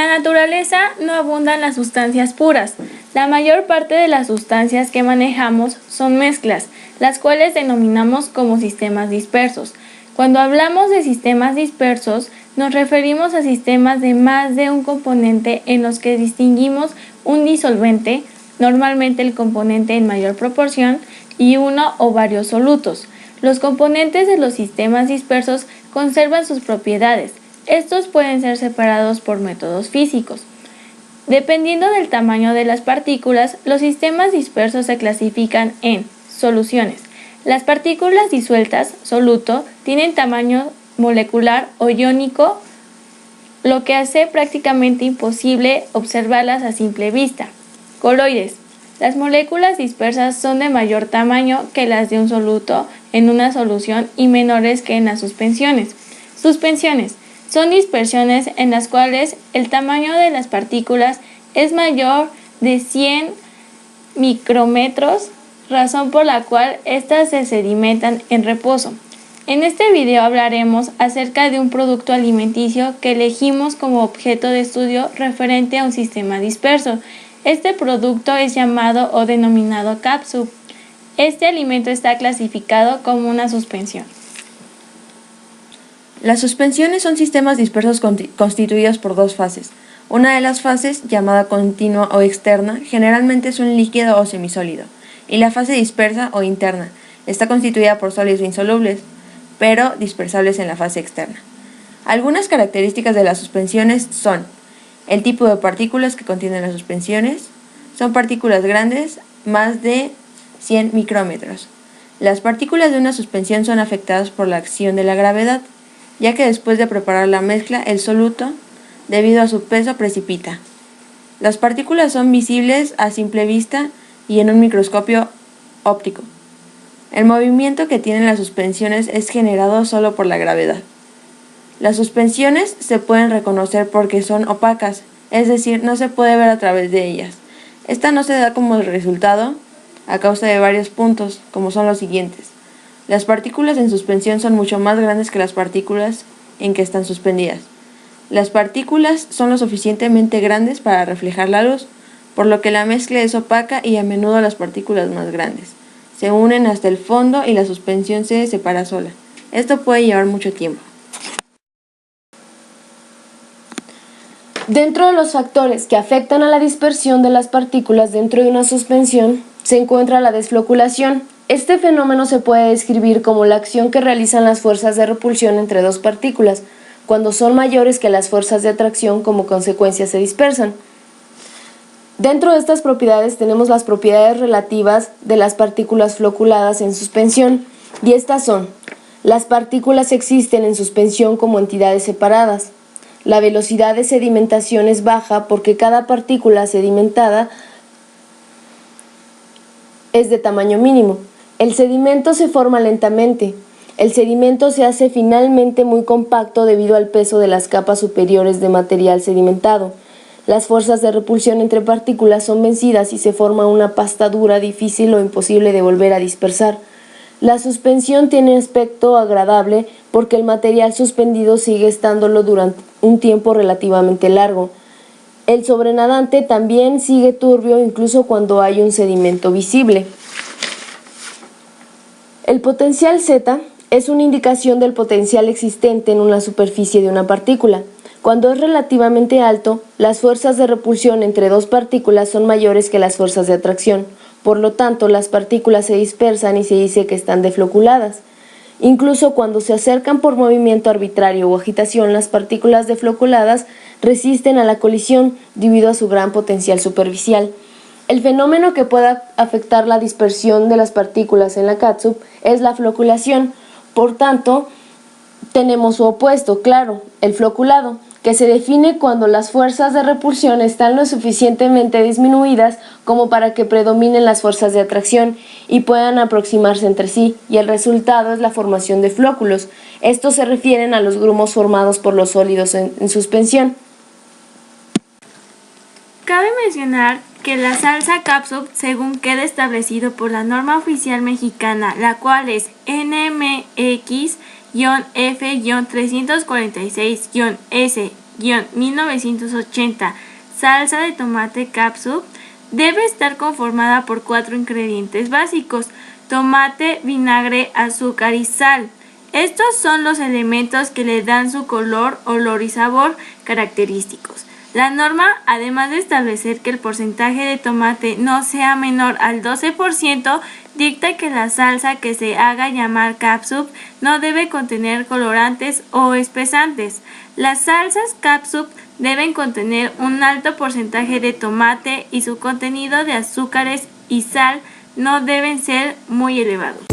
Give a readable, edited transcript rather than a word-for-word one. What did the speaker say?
la naturaleza no abundan las sustancias puras. La mayor parte de las sustancias que manejamos son mezclas, las cuales denominamos como sistemas dispersos. Cuando hablamos de sistemas dispersos, nos referimos a sistemas de más de un componente en los que distinguimos un disolvente, normalmente el componente en mayor proporción, y uno o varios solutos. Los componentes de los sistemas dispersos conservan sus propiedades. Estos pueden ser separados por métodos físicos. Dependiendo del tamaño de las partículas, los sistemas dispersos se clasifican en soluciones. Las partículas disueltas, soluto, tienen tamaño molecular o iónico, lo que hace prácticamente imposible observarlas a simple vista. Coloides. Las moléculas dispersas son de mayor tamaño que las de un soluto en una solución y menores que en las suspensiones. Suspensiones. Son dispersiones en las cuales el tamaño de las partículas es mayor de 100 micrómetros, razón por la cual éstas se sedimentan en reposo. En este video hablaremos acerca de un producto alimenticio que elegimos como objeto de estudio referente a un sistema disperso. Este producto es llamado o denominado catsup. Este alimento está clasificado como una suspensión. Las suspensiones son sistemas dispersos constituidos por dos fases. Una de las fases, llamada continua o externa, generalmente es un líquido o semisólido, y la fase dispersa o interna está constituida por sólidos insolubles, pero dispersables en la fase externa. Algunas características de las suspensiones son: el tipo de partículas que contienen las suspensiones, son partículas grandes, más de 100 micrómetros. Las partículas de una suspensión son afectadas por la acción de la gravedad, ya que después de preparar la mezcla, el soluto, debido a su peso, precipita. Las partículas son visibles a simple vista y en un microscopio óptico. El movimiento que tienen las suspensiones es generado solo por la gravedad. Las suspensiones se pueden reconocer porque son opacas, es decir, no se puede ver a través de ellas. Esta no se da como resultado a causa de varios puntos, como son los siguientes. Las partículas en suspensión son mucho más grandes que las partículas en que están suspendidas. Las partículas son lo suficientemente grandes para reflejar la luz, por lo que la mezcla es opaca y a menudo las partículas más grandes se unen hasta el fondo y la suspensión se separa sola. Esto puede llevar mucho tiempo. Dentro de los factores que afectan a la dispersión de las partículas dentro de una suspensión se encuentra la desfloculación. Este fenómeno se puede describir como la acción que realizan las fuerzas de repulsión entre dos partículas, cuando son mayores que las fuerzas de atracción, como consecuencia se dispersan. Dentro de estas propiedades tenemos las propiedades relativas de las partículas floculadas en suspensión, y estas son: las partículas existen en suspensión como entidades separadas. La velocidad de sedimentación es baja porque cada partícula sedimentada es de tamaño mínimo. El sedimento se forma lentamente. El sedimento se hace finalmente muy compacto debido al peso de las capas superiores de material sedimentado. Las fuerzas de repulsión entre partículas son vencidas y se forma una pasta dura, difícil o imposible de volver a dispersar. La suspensión tiene aspecto agradable porque el material suspendido sigue estándolo durante un tiempo relativamente largo. El sobrenadante también sigue turbio incluso cuando hay un sedimento visible. El potencial Z es una indicación del potencial existente en una superficie de una partícula. Cuando es relativamente alto, las fuerzas de repulsión entre dos partículas son mayores que las fuerzas de atracción. Por lo tanto, las partículas se dispersan y se dice que están defloculadas. Incluso cuando se acercan por movimiento arbitrario o agitación, las partículas defloculadas resisten a la colisión debido a su gran potencial superficial. El fenómeno que pueda afectar la dispersión de las partículas en la catsup es la floculación. Por tanto, tenemos su opuesto, claro, el floculado, que se define cuando las fuerzas de repulsión están lo suficientemente disminuidas como para que predominen las fuerzas de atracción y puedan aproximarse entre sí, y el resultado es la formación de flóculos. Estos se refieren a los grumos formados por los sólidos en suspensión. Cabe mencionar que la salsa catsup, según queda establecido por la norma oficial mexicana, la cual es NMX-F-346-S 1-1980, salsa de tomate catsup, debe estar conformada por 4 ingredientes básicos: tomate, vinagre, azúcar y sal. Estos son los elementos que le dan su color, olor y sabor característicos. La norma, además de establecer que el porcentaje de tomate no sea menor al 12%, dicta que la salsa que se haga llamar catsup no debe contener colorantes o espesantes. Las salsas catsup deben contener un alto porcentaje de tomate y su contenido de azúcares y sal no deben ser muy elevados.